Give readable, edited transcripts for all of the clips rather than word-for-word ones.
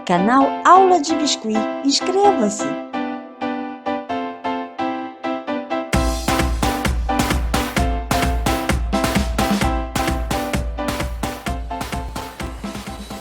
Canal Aula de Biscuit. Inscreva-se!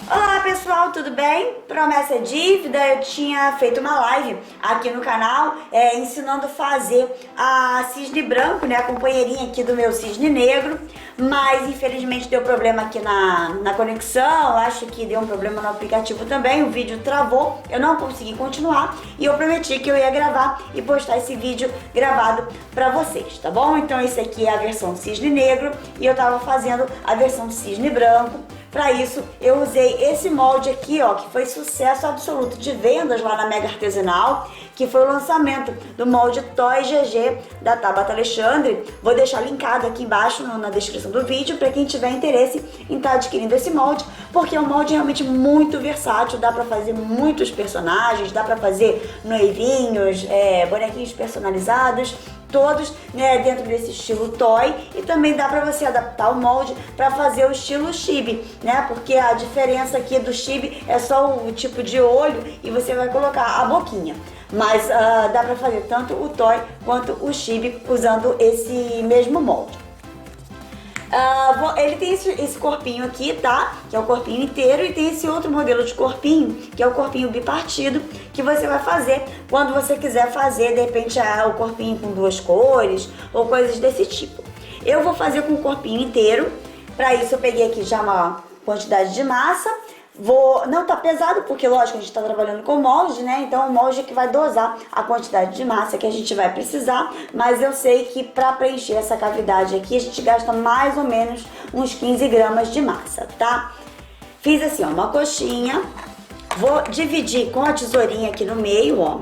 Olá pessoal, tudo bem? Promessa é dívida, eu tinha feito uma live aqui no canal ensinando a fazer a cisne branco, né, a companheirinha aqui do meu cisne negro, mas infelizmente deu problema aqui na conexão, acho que deu um problema no aplicativo também, o vídeo travou, eu não consegui continuar e eu prometi que eu ia gravar e postar esse vídeo gravado pra vocês, tá bom? Então esse aqui é a versão cisne negro e eu tava fazendo a versão cisne branco. Para isso, eu usei esse molde aqui, ó, que foi sucesso absoluto de vendas lá na Mega Artesanal, que foi o lançamento do molde Toy GG da Tabata Alexandre. Vou deixar linkado aqui embaixo na descrição do vídeo para quem tiver interesse em estar adquirindo esse molde, porque é um molde realmente muito versátil, dá para fazer muitos personagens, dá para fazer noivinhos, bonequinhos personalizados, todos, né, dentro desse estilo toy, e também dá para você adaptar o molde para fazer o estilo chibi, né, porque a diferença aqui do chibi é só o tipo de olho e você vai colocar a boquinha, mas dá para fazer tanto o toy quanto o chibi usando esse mesmo molde. Ele tem esse corpinho aqui, tá? Que é o corpinho inteiro, e tem esse outro modelo de corpinho, que é o corpinho bipartido, que você vai fazer quando você quiser fazer, de repente, o corpinho com duas cores, ou coisas desse tipo. Eu vou fazer com o corpinho inteiro. Para isso eu peguei aqui já uma quantidade de massa. Não tá pesado, porque lógico, a gente tá trabalhando com molde, né? Então o molde é que vai dosar a quantidade de massa que a gente vai precisar, mas eu sei que para preencher essa cavidade aqui, a gente gasta mais ou menos uns 15 gramas de massa, tá? Fiz assim, ó, uma coxinha, vou dividir com a tesourinha aqui no meio, ó,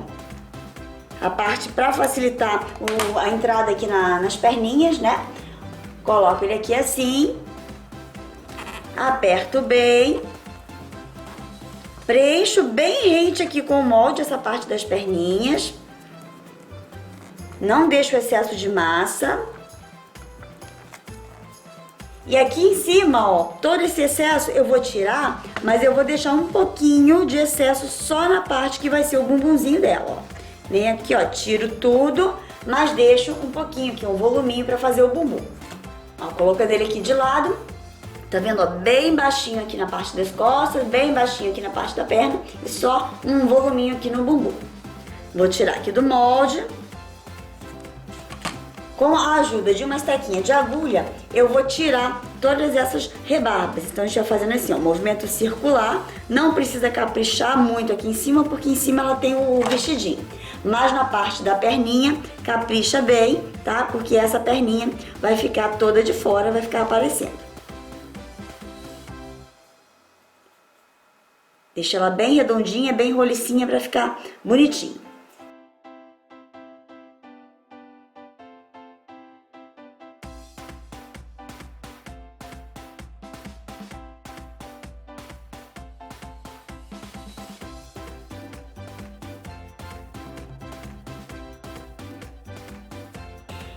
a parte para facilitar a entrada aqui nas perninhas, né? Coloco ele aqui assim, aperto bem. Preencho bem rente aqui com o molde, essa parte das perninhas. Não deixo excesso de massa. E aqui em cima, ó, todo esse excesso eu vou tirar, mas eu vou deixar um pouquinho de excesso só na parte que vai ser o bumbumzinho dela, ó. Vem aqui, ó, tiro tudo, mas deixo um pouquinho aqui, um voluminho pra fazer o bumbum. Ó, colocando ele aqui de lado. Tá vendo, ó, bem baixinho aqui na parte das costas, bem baixinho aqui na parte da perna e só um voluminho aqui no bumbum. Vou tirar aqui do molde. Com a ajuda de uma estequinha de agulha, eu vou tirar todas essas rebarbas. Então a gente vai fazendo assim, ó, movimento circular. Não precisa caprichar muito aqui em cima, porque em cima ela tem o vestidinho. Mas na parte da perninha, capricha bem, tá? Porque essa perninha vai ficar toda de fora, vai ficar aparecendo. Deixa ela bem redondinha, bem rolicinha para ficar bonitinho.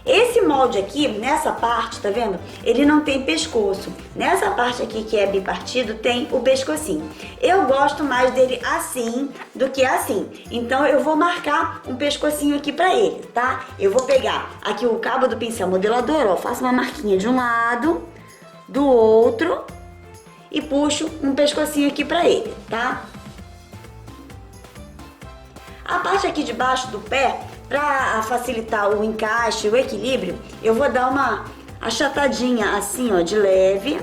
Esse molde aqui, nessa parte, tá vendo? Ele não tem pescoço. Nessa parte aqui que é bipartido, tem o pescocinho. Eu gosto mais dele assim do que assim. Então eu vou marcar um pescocinho aqui pra ele, tá? Eu vou pegar aqui o cabo do pincel modelador, ó, faço uma marquinha de um lado, do outro e puxo um pescocinho aqui pra ele, tá? A parte aqui de baixo do pé, para facilitar o encaixe, o equilíbrio, eu vou dar uma achatadinha assim, ó, de leve.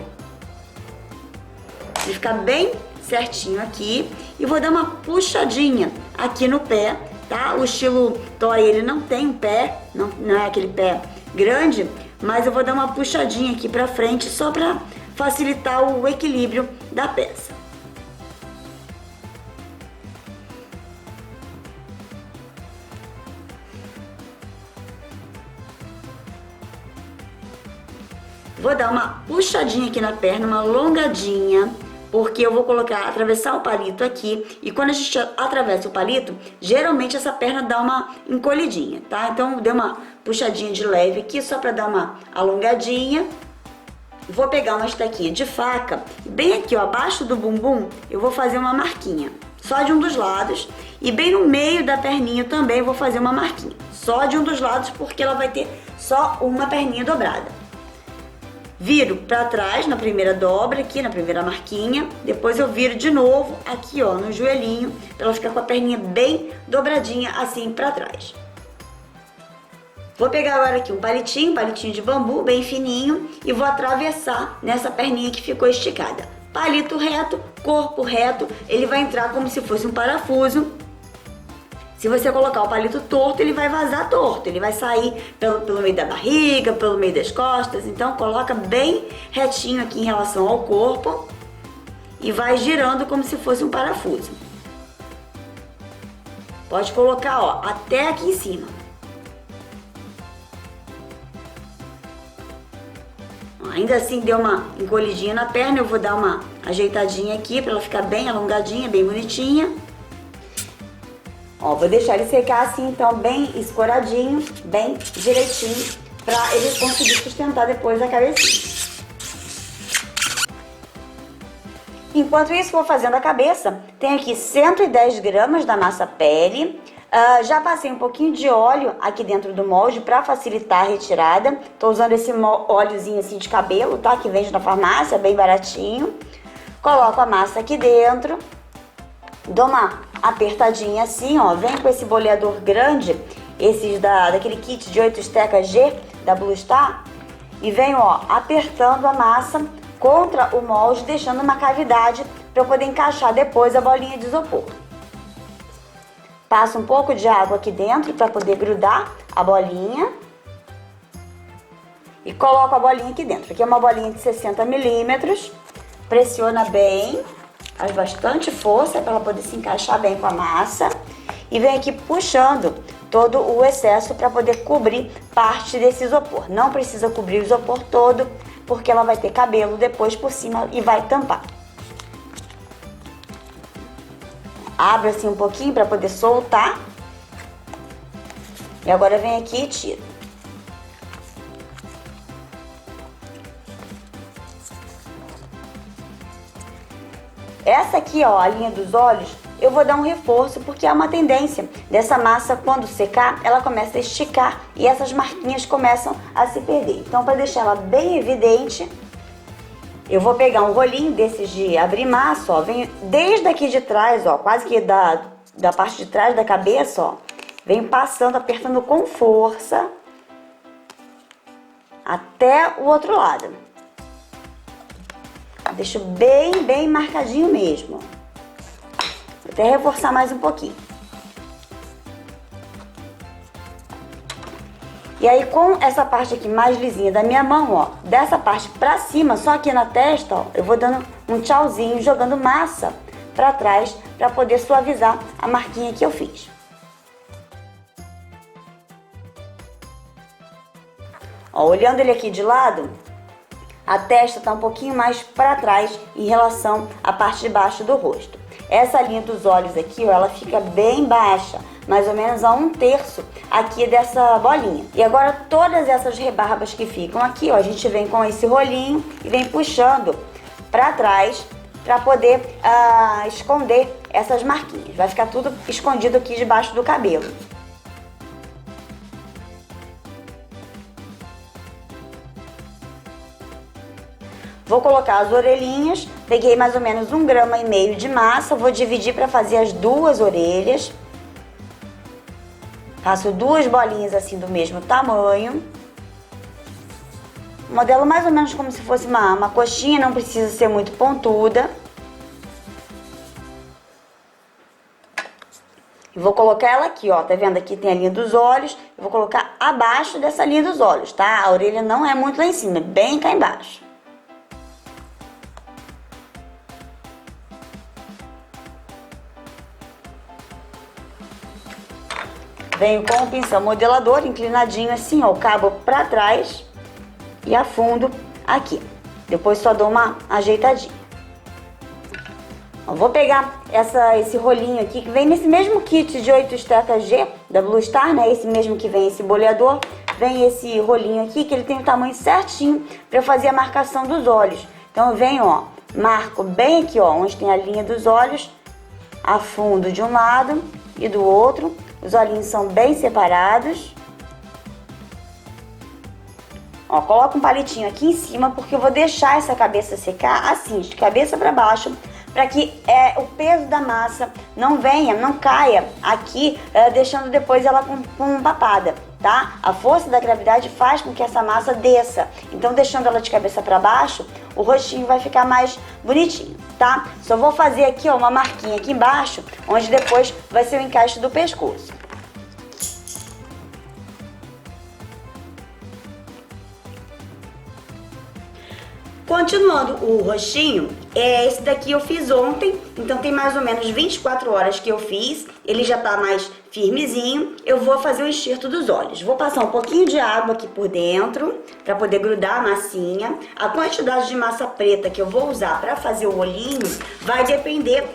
Vai ficar bem certinho aqui. E vou dar uma puxadinha aqui no pé, tá? O estilo toy, ele não tem um pé, não é aquele pé grande, mas eu vou dar uma puxadinha aqui pra frente só para facilitar o equilíbrio da peça. Vou dar uma puxadinha aqui na perna, uma alongadinha, porque eu vou atravessar o palito aqui, e quando a gente atravessa o palito, geralmente essa perna dá uma encolhidinha, tá? Então, dei uma puxadinha de leve aqui, só pra dar uma alongadinha. Vou pegar uma estequinha de faca, bem aqui, ó, abaixo do bumbum, eu vou fazer uma marquinha. só de um dos lados. E bem no meio da perninha também vou fazer uma marquinha, só de um dos lados, porque ela vai ter só uma perninha dobrada. Viro pra trás na primeira dobra aqui, na primeira marquinha. Depois eu viro de novo aqui, ó, no joelhinho, pra ela ficar com a perninha bem dobradinha assim pra trás. Vou pegar agora aqui um palitinho de bambu bem fininho e vou atravessar nessa perninha que ficou esticada. Palito reto, corpo reto, ele vai entrar como se fosse um parafuso. Se você colocar o palito torto, ele vai vazar torto, ele vai sair pelo meio da barriga, pelo meio das costas. Então coloca bem retinho aqui em relação ao corpo e vai girando como se fosse um parafuso. Pode colocar, ó, até aqui em cima. Ainda assim deu uma encolhidinha na perna, eu vou dar uma ajeitadinha aqui para ela ficar bem alongadinha, bem bonitinha. Ó, vou deixar ele secar assim, então, bem escoradinho, bem direitinho, para ele conseguir sustentar depois a cabecinha. Enquanto isso, vou fazendo a cabeça. Tem aqui 110 gramas da massa pele. Já passei um pouquinho de óleo aqui dentro do molde para facilitar a retirada. Tô usando esse óleozinho assim de cabelo, tá? Que vende na farmácia, bem baratinho. Coloco a massa aqui dentro. Dou uma apertadinha assim, ó. Vem com esse boleador grande, esses daquele kit de 8 estecas G da Blue Star. E venho, ó, apertando a massa contra o molde, deixando uma cavidade para eu poder encaixar depois a bolinha de isopor. Passo um pouco de água aqui dentro para poder grudar a bolinha. E coloco a bolinha aqui dentro. Aqui é uma bolinha de 60 milímetros. Pressiona bem, faz bastante força para ela poder se encaixar bem com a massa. E vem aqui puxando todo o excesso para poder cobrir parte desse isopor. Não precisa cobrir o isopor todo, porque ela vai ter cabelo depois por cima e vai tampar. Abro assim um pouquinho para poder soltar. E agora vem aqui e tiro. Essa aqui, ó, a linha dos olhos, eu vou dar um reforço porque é uma tendência dessa massa, quando secar, ela começa a esticar e essas marquinhas começam a se perder. Então, para deixar ela bem evidente, eu vou pegar um rolinho desses de abrir massa, ó, venho desde aqui de trás, ó, quase que da parte de trás da cabeça, ó, venho passando, apertando com força até o outro lado. Deixo bem marcadinho mesmo. Vou até reforçar mais um pouquinho. E aí, com essa parte aqui mais lisinha da minha mão, ó, dessa parte pra cima, só aqui na testa, ó, eu vou dando um tchauzinho, jogando massa pra trás, pra poder suavizar a marquinha que eu fiz. Ó, olhando ele aqui de lado, a testa tá um pouquinho mais pra trás em relação à parte de baixo do rosto. Essa linha dos olhos aqui, ó, ela fica bem baixa, mais ou menos a 1/3 aqui dessa bolinha. E agora todas essas rebarbas que ficam aqui, ó, a gente vem com esse rolinho e vem puxando pra trás pra poder esconder essas marquinhas. Vai ficar tudo escondido aqui debaixo do cabelo. Vou colocar as orelhinhas, peguei mais ou menos 1,5 grama de massa, vou dividir para fazer as duas orelhas. Faço duas bolinhas assim do mesmo tamanho. Modelo mais ou menos como se fosse uma coxinha, não precisa ser muito pontuda. E vou colocar ela aqui, ó, tá vendo? Aqui tem a linha dos olhos, eu vou colocar abaixo dessa linha dos olhos, tá? A orelha não é muito lá em cima, é bem cá embaixo. Venho com o pincel modelador inclinadinho assim, ó, o cabo pra trás e afundo aqui. Depois só dou uma ajeitadinha. Ó, vou pegar esse rolinho aqui, que vem nesse mesmo kit de 8 estecas G da Blue Star, né? Esse mesmo que vem esse boleador. Vem esse rolinho aqui, que ele tem o tamanho certinho pra eu fazer a marcação dos olhos. Então eu venho, ó, marco bem aqui, ó, onde tem a linha dos olhos. afundo de um lado e do outro. Os olhinhos são bem separados. Ó, coloca um palitinho aqui em cima, porque eu vou deixar essa cabeça secar assim, de cabeça para baixo, para que o peso da massa não caia aqui, deixando depois ela com papada, tá? A força da gravidade faz com que essa massa desça. Então, deixando ela de cabeça para baixo, o rostinho vai ficar mais bonitinho, tá? Só vou fazer aqui, ó, uma marquinha aqui embaixo, onde depois vai ser o encaixe do pescoço. Continuando o rostinho, esse daqui eu fiz ontem, então tem mais ou menos 24 horas que eu fiz, ele já tá mais firmezinho. Eu vou fazer o enxerto dos olhos. Vou passar um pouquinho de água aqui por dentro, para poder grudar a massinha. A quantidade de massa preta que eu vou usar para fazer o olhinho vai depender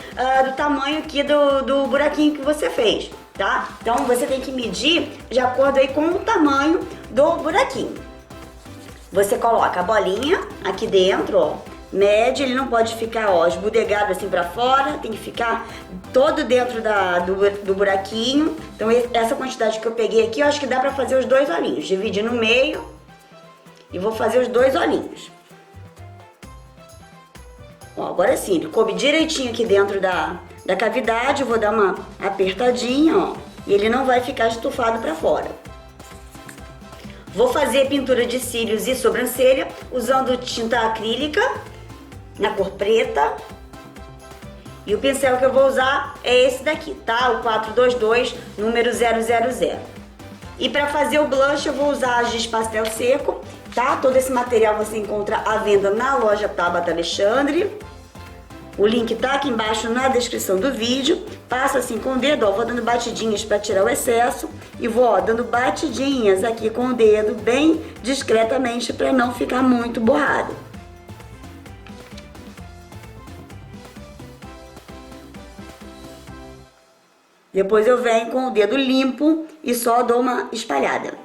do tamanho aqui do buraquinho que você fez, tá? Então você tem que medir de acordo aí com o tamanho do buraquinho. Você coloca a bolinha aqui dentro, ó, mede, ele não pode ficar, ó, esbudegado assim pra fora, tem que ficar todo dentro do buraquinho. Então essa quantidade que eu peguei aqui, eu acho que dá pra fazer os 2 olhinhos. Dividir no meio e vou fazer os 2 olhinhos. Ó, agora sim, ele coube direitinho aqui dentro da cavidade, eu vou dar uma apertadinha, ó, e ele não vai ficar estufado pra fora. Vou fazer pintura de cílios e sobrancelha usando tinta acrílica na cor preta. E o pincel que eu vou usar é esse daqui, tá? O 422, número 000. E para fazer o blush eu vou usar a giz pastel seco, tá? Todo esse material você encontra à venda na loja Tabata Alexandre. O link tá aqui embaixo na descrição do vídeo. Passo assim com o dedo, ó, vou dando batidinhas para tirar o excesso. E vou, ó, dando batidinhas aqui com o dedo, bem discretamente, para não ficar muito borrado. Depois eu venho com o dedo limpo e só dou uma espalhada.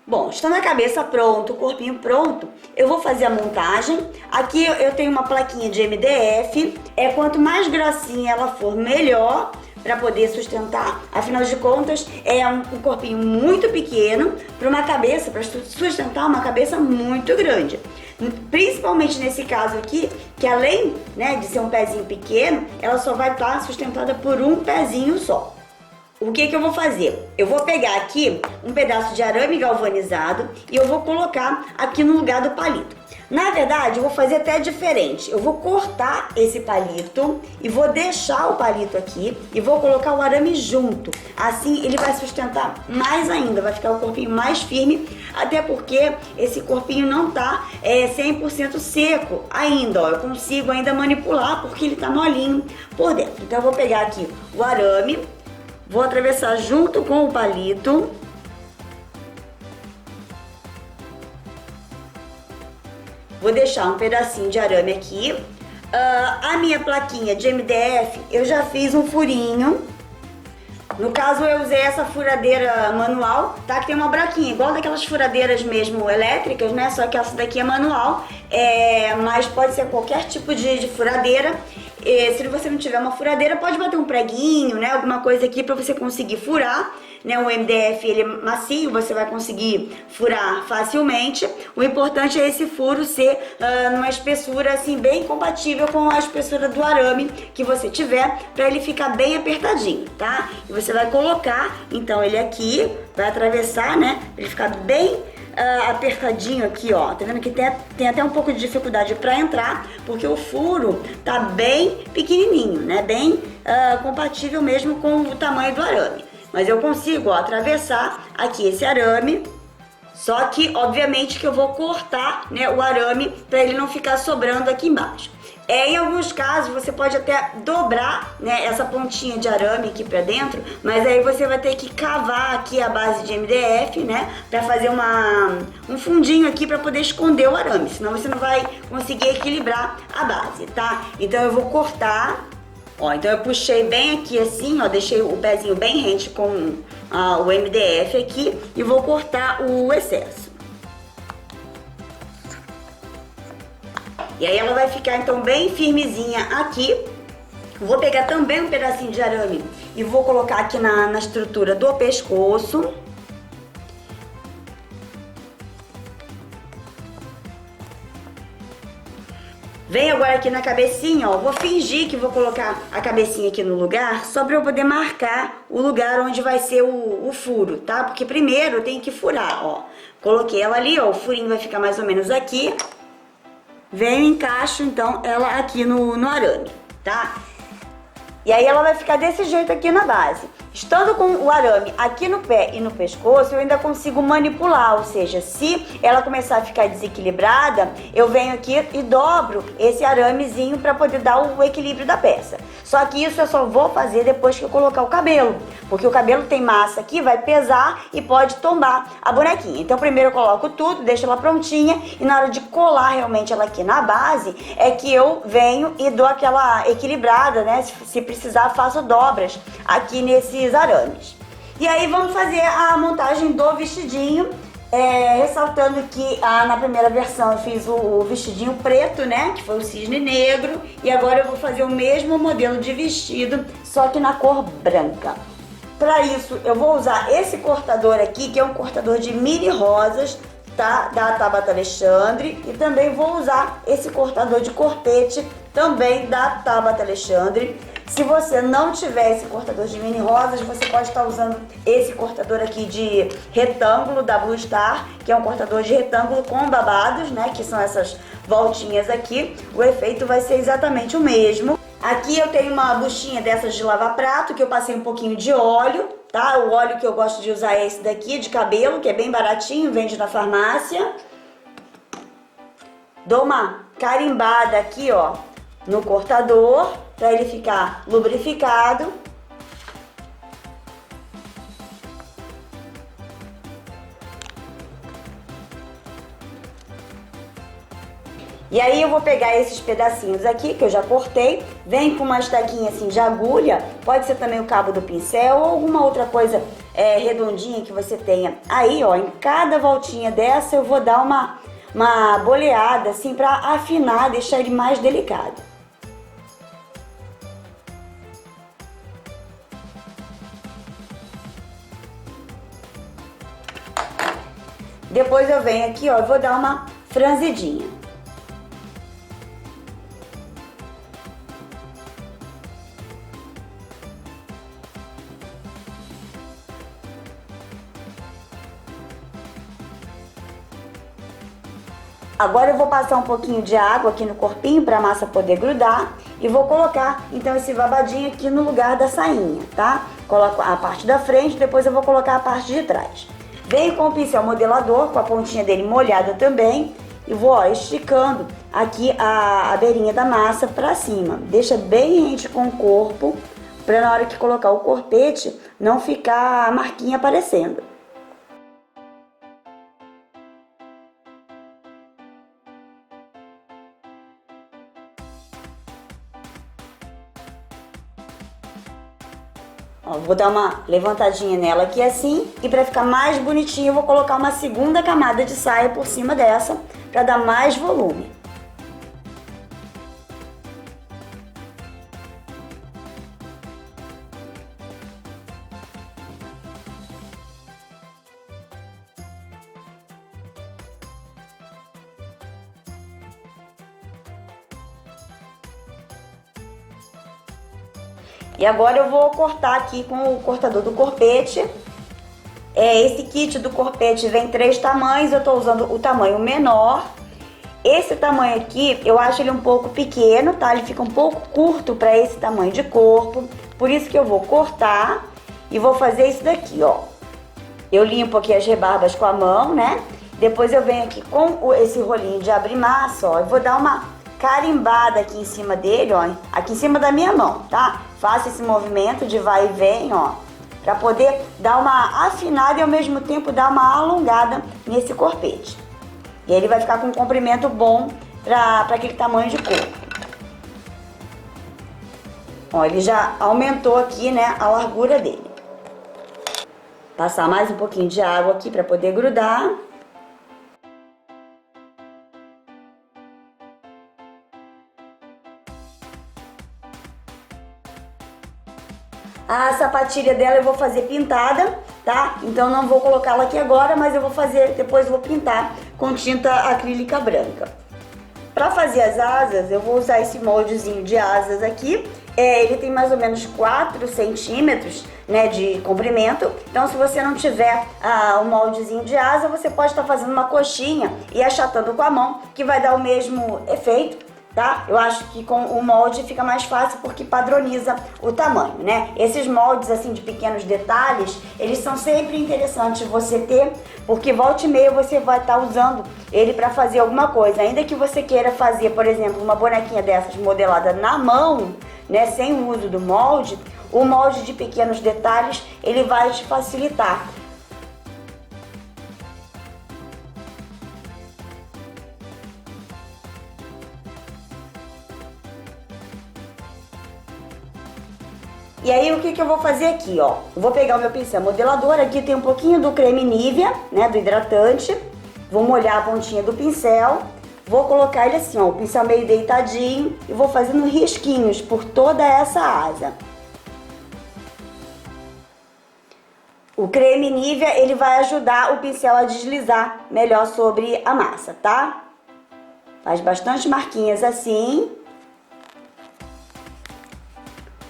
Bom, estando a cabeça pronto, o corpinho pronto, eu vou fazer a montagem. Aqui eu tenho uma plaquinha de MDF. Quanto mais grossinha ela for, melhor, para poder sustentar. Afinal de contas, é um corpinho muito pequeno para uma cabeça, para sustentar uma cabeça muito grande. Principalmente nesse caso aqui, que além, né, de ser um pezinho pequeno, ela só vai estar sustentada por um pezinho só. O que eu vou fazer? Eu vou pegar aqui um pedaço de arame galvanizado e eu vou colocar aqui no lugar do palito. Na verdade, eu vou fazer até diferente. Eu vou cortar esse palito e vou deixar o palito aqui e vou colocar o arame junto. Assim ele vai sustentar mais ainda, vai ficar o corpinho mais firme, até porque esse corpinho não tá 100% seco ainda, ó. Eu consigo ainda manipular porque ele tá molinho por dentro. Então eu vou pegar aqui o arame, vou atravessar junto com o palito. Vou deixar um pedacinho de arame aqui. A minha plaquinha de MDF, eu já fiz um furinho. No caso, eu usei essa furadeira manual, tá? Que tem uma buraquinha, igual daquelas furadeiras mesmo elétricas, né? Só que essa daqui é manual, mas pode ser qualquer tipo de furadeira. Se você não tiver uma furadeira, pode bater um preguinho, né? Alguma coisa aqui pra você conseguir furar, né? O MDF, ele é macio, você vai conseguir furar facilmente. O importante é esse furo ser numa espessura assim bem compatível com a espessura do arame que você tiver, pra ele ficar bem apertadinho, tá? E você vai colocar, então, ele aqui, vai atravessar, né? Pra ele ficar bem apertadinho aqui, ó. Tá vendo que tem até um pouco de dificuldade para entrar, porque o furo tá bem pequenininho, né? Bem compatível mesmo com o tamanho do arame. Mas eu consigo, ó, atravessar aqui esse arame. Só que, obviamente, que eu vou cortar, né, o arame para ele não ficar sobrando aqui embaixo. Em alguns casos, você pode até dobrar, né, essa pontinha de arame aqui pra dentro, mas aí você vai ter que cavar aqui a base de MDF, né, pra fazer um fundinho aqui pra poder esconder o arame, senão você não vai conseguir equilibrar a base, tá? Então eu vou cortar, ó, então eu puxei bem aqui assim, ó, deixei o pezinho bem rente com o MDF aqui e vou cortar o excesso. E aí ela vai ficar então bem firmezinha aqui. Vou pegar também um pedacinho de arame e vou colocar aqui na estrutura do pescoço. Vem agora aqui na cabecinha, ó, vou fingir que vou colocar a cabecinha aqui no lugar, só para eu poder marcar o lugar onde vai ser o furo, tá? Porque primeiro eu tenho que furar, ó. Coloquei ela ali, ó, o furinho vai ficar mais ou menos aqui. Venho e encaixo, então, ela aqui no arame, tá? E aí ela vai ficar desse jeito aqui na base. Estando com o arame aqui no pé e no pescoço, eu ainda consigo manipular, ou seja, se ela começar a ficar desequilibrada, eu venho aqui e dobro esse aramezinho para poder dar o equilíbrio da peça. Só que isso eu só vou fazer depois que eu colocar o cabelo, porque o cabelo tem massa aqui, vai pesar e pode tombar a bonequinha. Então primeiro eu coloco tudo, deixo ela prontinha e na hora de colar realmente ela aqui na base, é que eu venho e dou aquela equilibrada, né? Se precisar, faço dobras aqui nesses arames. E aí vamos fazer a montagem do vestidinho, ressaltando que na primeira versão eu fiz o vestidinho preto, né, que foi o cisne negro, e agora eu vou fazer o mesmo modelo de vestido, só que na cor branca. Para isso eu vou usar esse cortador aqui, que é um cortador de mini rosas, tá, da Tabata Alexandre, e também vou usar esse cortador de corpete, também da Tabata Alexandre. Se você não tiver esse cortador de mini rosas, você pode estar usando esse cortador aqui de retângulo da Blue Star, que é um cortador de retângulo com babados, né, que são essas voltinhas aqui. O efeito vai ser exatamente o mesmo. Aqui eu tenho uma buchinha dessas de lavar prato, que eu passei um pouquinho de óleo, tá? O óleo que eu gosto de usar é esse daqui, de cabelo, que é bem baratinho, vende na farmácia. Dou uma carimbada aqui, ó, no cortador, para ele ficar lubrificado. E aí eu vou pegar esses pedacinhos aqui que eu já cortei, vem com uma estaquinha assim de agulha, pode ser também o cabo do pincel ou alguma outra coisa redondinha que você tenha. Aí, ó, em cada voltinha dessa eu vou dar uma boleada assim para afinar, deixar ele mais delicado. Depois eu venho aqui, ó, e vou dar uma franzidinha. Agora eu vou passar um pouquinho de água aqui no corpinho para a massa poder grudar e vou colocar então esse babadinho aqui no lugar da sainha, tá? Coloco a parte da frente, depois eu vou colocar a parte de trás. Venho com o pincel modelador, com a pontinha dele molhada também, e vou, ó, esticando aqui a beirinha da massa para cima. Deixa bem rente com o corpo, para na hora que colocar o corpete não ficar a marquinha aparecendo. Ó, vou dar uma levantadinha nela aqui assim, e para ficar mais bonitinho eu vou colocar uma segunda camada de saia por cima dessa, para dar mais volume. E agora eu vou cortar aqui com o cortador do corpete. Esse kit do corpete vem 3 tamanhos, eu tô usando o tamanho menor. Esse tamanho aqui, eu acho ele um pouco pequeno, tá? Ele fica um pouco curto para esse tamanho de corpo. Por isso que eu vou cortar e vou fazer isso daqui, ó. Eu limpo aqui as rebarbas com a mão, né? Depois eu venho aqui com esse rolinho de abrir massa, ó. E vou dar uma carimbada aqui em cima dele, ó. Aqui em cima da minha mão, tá? Faço esse movimento de vai e vem, ó, para poder dar uma afinada e ao mesmo tempo dar uma alongada nesse corpete. E ele vai ficar com um comprimento bom para aquele tamanho de corpo. Ó, ele já aumentou aqui, né, a largura dele. Passar mais um pouquinho de água aqui para poder grudar. A sapatilha dela eu vou fazer pintada, tá? Então não vou colocá-la aqui agora, mas eu vou fazer, depois eu vou pintar com tinta acrílica branca. Para fazer as asas, eu vou usar esse moldezinho de asas aqui. Ele tem mais ou menos 4 centímetros, né, de comprimento. Então, se você não tiver o moldezinho de asa, você pode estar fazendo uma coxinha e achatando com a mão, que vai dar o mesmo efeito, tá? Eu acho que com o molde fica mais fácil porque padroniza o tamanho, né? Esses moldes, assim, de pequenos detalhes, eles são sempre interessantes você ter, porque volta e meia você vai estar usando ele para fazer alguma coisa. Ainda que você queira fazer, por exemplo, uma bonequinha dessas modelada na mão, né, sem o uso do molde, o molde de pequenos detalhes, ele vai te facilitar. E aí, o que eu vou fazer aqui, ó? Eu vou pegar o meu pincel modelador, aqui tem um pouquinho do creme Nivea, né, do hidratante. Vou molhar a pontinha do pincel, vou colocar ele assim, ó, o pincel meio deitadinho, e vou fazendo risquinhos por toda essa asa. O creme Nivea, ele vai ajudar o pincel a deslizar melhor sobre a massa, tá? Faz bastante marquinhas assim.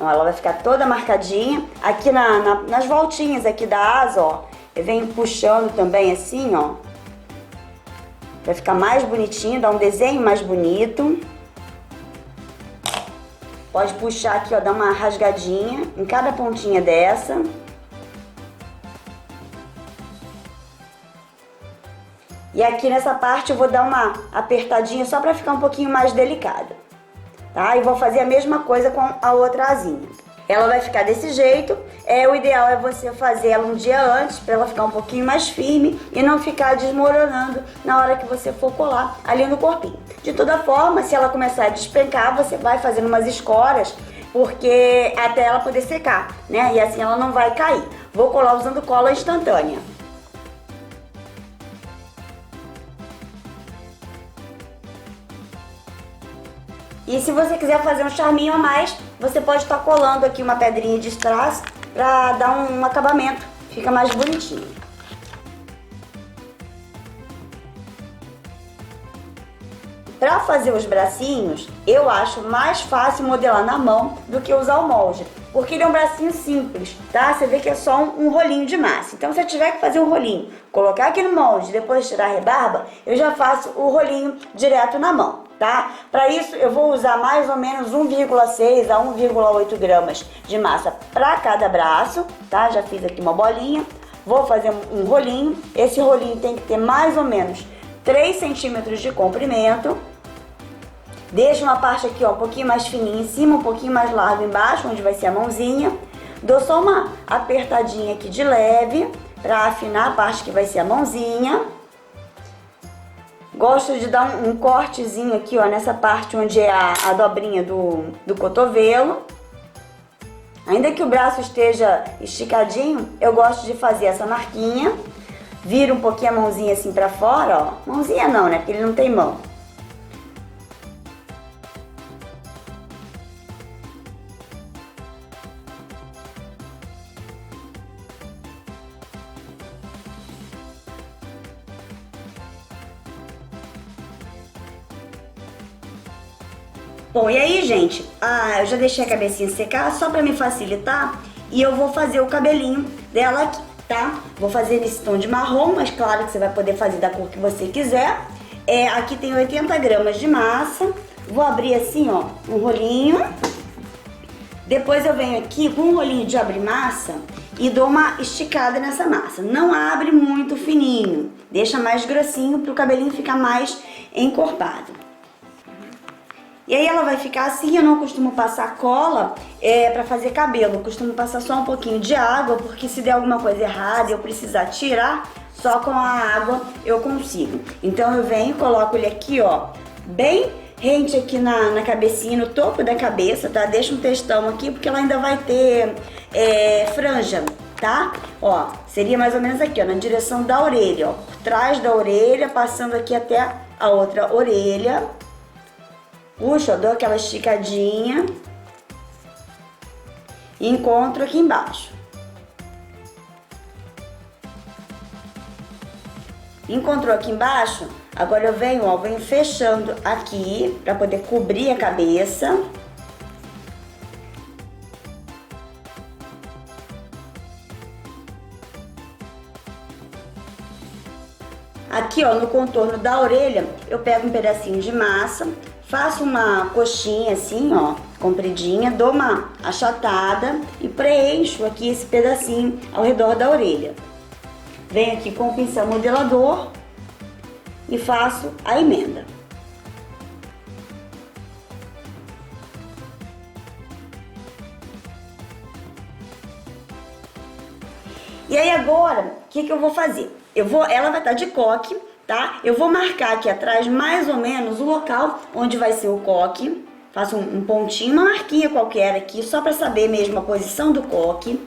Ó, ela vai ficar toda marcadinha. Aqui nas voltinhas aqui da asa, ó, eu venho puxando também assim, ó. Vai ficar mais bonitinho, dá um desenho mais bonito. Pode puxar aqui, ó, dar uma rasgadinha em cada pontinha dessa. E aqui nessa parte eu vou dar uma apertadinha só para ficar um pouquinho mais delicada, tá? E vou fazer a mesma coisa com a outra asinha. Ela vai ficar desse jeito. O ideal é você fazer ela um dia antes, para ela ficar um pouquinho mais firme e não ficar desmoronando na hora que você for colar ali no corpinho. De toda forma, se ela começar a despencar, você vai fazendo umas escoras, porque até ela poder secar, né? E assim ela não vai cair. Vou colar usando cola instantânea. E se você quiser fazer um charminho a mais, você pode estar colando aqui uma pedrinha de strass para dar um acabamento, fica mais bonitinho. Para fazer os bracinhos, eu acho mais fácil modelar na mão do que usar o molde, porque ele é um bracinho simples, tá? Você vê que é só um rolinho de massa. Então, se eu tiver que fazer um rolinho, colocar aqui no molde, depois tirar a rebarba, eu já faço o rolinho direto na mão, tá? Para isso, eu vou usar mais ou menos 1,6 a 1,8 gramas de massa para cada braço, tá? Já fiz aqui uma bolinha. Vou fazer um rolinho. Esse rolinho tem que ter mais ou menos 3 centímetros de comprimento. Deixo uma parte aqui, ó, um pouquinho mais fininha em cima, um pouquinho mais largo embaixo, onde vai ser a mãozinha. Dou só uma apertadinha aqui de leve, para afinar a parte que vai ser a mãozinha. Gosto de dar um cortezinho aqui, ó, nessa parte onde é a dobrinha do cotovelo. Ainda que o braço esteja esticadinho, eu gosto de fazer essa marquinha. Vira um pouquinho a mãozinha assim pra fora, ó. Mãozinha não, né? Porque ele não tem mão. Bom, e aí, gente, eu já deixei a cabecinha secar só pra me facilitar e eu vou fazer o cabelinho dela aqui, tá? Vou fazer nesse tom de marrom, mas claro que você vai poder fazer da cor que você quiser. Aqui tem 80 gramas de massa. Vou abrir assim, ó, um rolinho. Depois eu venho aqui com um rolinho de abrir massa e dou uma esticada nessa massa. Não abre muito fininho, deixa mais grossinho para o cabelinho ficar mais encorpado. E aí ela vai ficar assim. Eu não costumo passar cola pra fazer cabelo, eu costumo passar só um pouquinho de água, porque se der alguma coisa errada e eu precisar tirar, só com a água eu consigo. Então eu venho, coloco ele aqui, ó, bem rente aqui na cabecinha, no topo da cabeça, tá? Deixa um textão aqui, porque ela ainda vai ter franja, tá? Ó, seria mais ou menos aqui, ó, na direção da orelha, ó, por trás da orelha, passando aqui até a outra orelha. Puxa, dou aquela esticadinha. e encontro aqui embaixo. Encontrou aqui embaixo? Agora eu venho, ó, venho fechando aqui para poder cobrir a cabeça. Aqui, ó, no contorno da orelha, eu pego um pedacinho de massa, faço uma coxinha assim, ó, compridinha, dou uma achatada e preencho aqui esse pedacinho ao redor da orelha. Venho aqui com o pincel modelador e faço a emenda. E aí agora, o que eu vou fazer? Ela vai estar de coque, tá? Eu vou marcar aqui atrás mais ou menos o local onde vai ser o coque. Faço um pontinho, uma marquinha qualquer aqui, só para saber mesmo a posição do coque.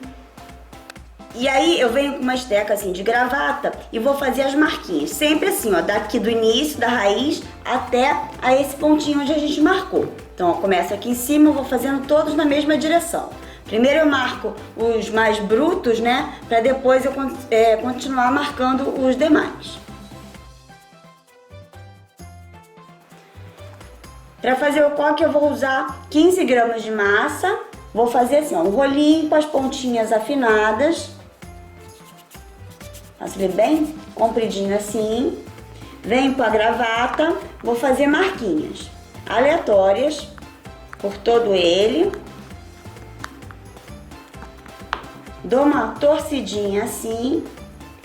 E aí eu venho com uma esteca assim de gravata e vou fazer as marquinhas. Sempre assim, ó, daqui do início, da raiz, até a esse pontinho onde a gente marcou. Então, ó, começo aqui em cima, eu vou fazendo todos na mesma direção. Primeiro eu marco os mais brutos, né? Para depois eu continuar marcando os demais. Para fazer o coque eu vou usar 15 gramas de massa. Vou fazer assim, ó, um rolinho com as pontinhas afinadas. Faço ele bem compridinho assim. Venho com a gravata, vou fazer marquinhas aleatórias por todo ele. Dou uma torcidinha assim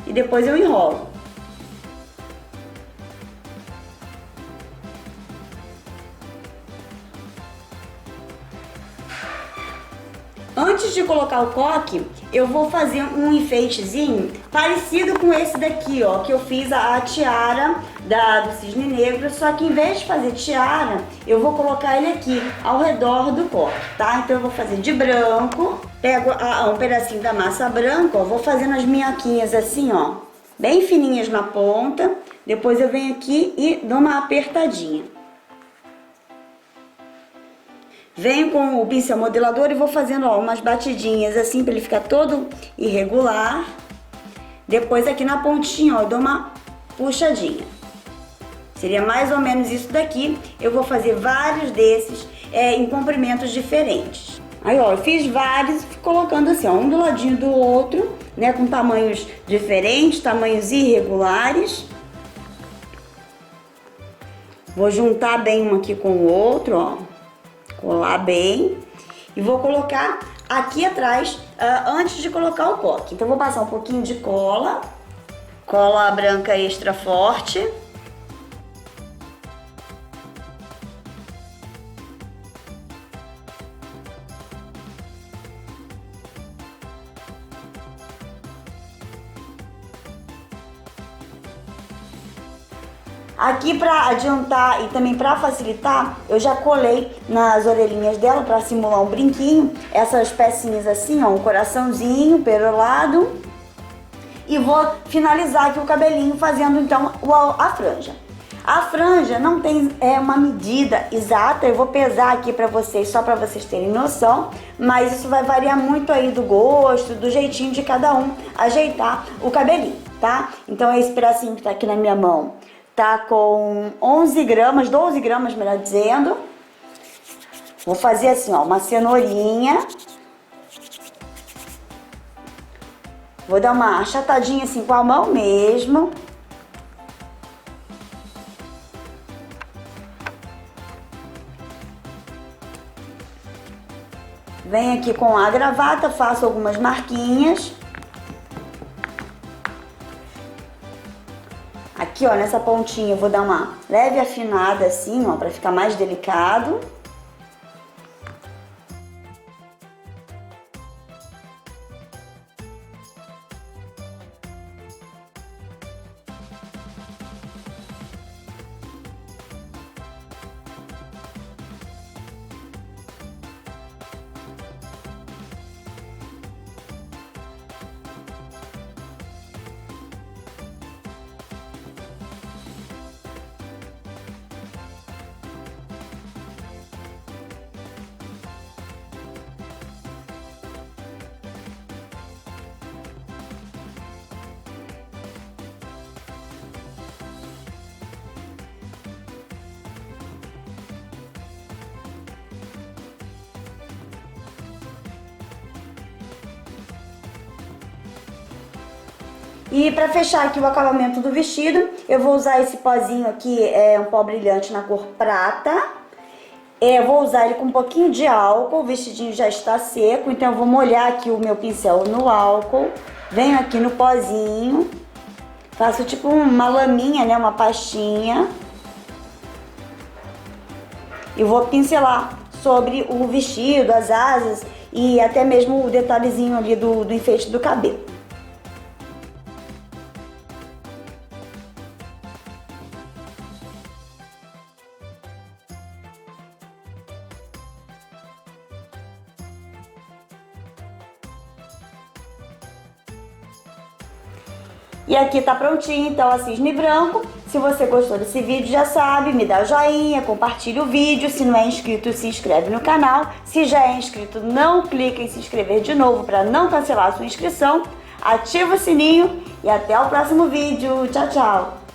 e depois eu enrolo. Antes de colocar o coque, eu vou fazer um enfeitezinho parecido com esse daqui, ó, que eu fiz a tiara do cisne negro, só que em vez de fazer tiara, eu vou colocar ele aqui ao redor do coque, tá? Então eu vou fazer de branco, pego um pedacinho da massa branca, ó, vou fazendo as minhoquinhas assim, ó, bem fininhas na ponta, depois eu venho aqui e dou uma apertadinha. Venho com o pincel modelador e vou fazendo, ó, umas batidinhas assim para ele ficar todo irregular. Depois aqui na pontinha, ó, eu dou uma puxadinha. Seria mais ou menos isso daqui. Eu vou fazer vários desses em comprimentos diferentes. Aí, ó, eu fiz vários, colocando assim, ó, um do ladinho do outro, né, com tamanhos diferentes, tamanhos irregulares. Vou juntar bem um aqui com o outro, ó. Colar bem e vou colocar aqui atrás antes de colocar o coque. Então vou passar um pouquinho de cola branca extra forte. Aqui para adiantar e também para facilitar, eu já colei nas orelhinhas dela para simular um brinquinho, essas pecinhas assim, ó, um coraçãozinho perolado. E vou finalizar aqui o cabelinho fazendo então a franja. A franja não tem uma medida exata, eu vou pesar aqui para vocês, só para vocês terem noção, mas isso vai variar muito aí do gosto, do jeitinho de cada um ajeitar o cabelinho, tá? Então esse pedacinho que tá aqui na minha mão tá com 11 gramas, 12 gramas, melhor dizendo. Vou fazer assim, ó, uma cenourinha. Vou dar uma achatadinha assim com a mão mesmo. Venho aqui com a gravata, faço algumas marquinhas. Aqui, ó, nessa pontinha eu vou dar uma leve afinada assim, ó, pra ficar mais delicado. E para fechar aqui o acabamento do vestido, eu vou usar esse pozinho aqui, um pó brilhante na cor prata. Eu vou usar ele com um pouquinho de álcool, o vestidinho já está seco, então eu vou molhar aqui o meu pincel no álcool. Venho aqui no pozinho, faço tipo uma laminha, né, uma pastinha. E vou pincelar sobre o vestido, as asas e até mesmo o detalhezinho ali do enfeite do cabelo. E aqui tá prontinho, então, a cisne branco. Se você gostou desse vídeo, já sabe, me dá o joinha, compartilha o vídeo. Se não é inscrito, se inscreve no canal. Se já é inscrito, não clica em se inscrever de novo para não cancelar a sua inscrição. Ativa o sininho e até o próximo vídeo. Tchau, tchau!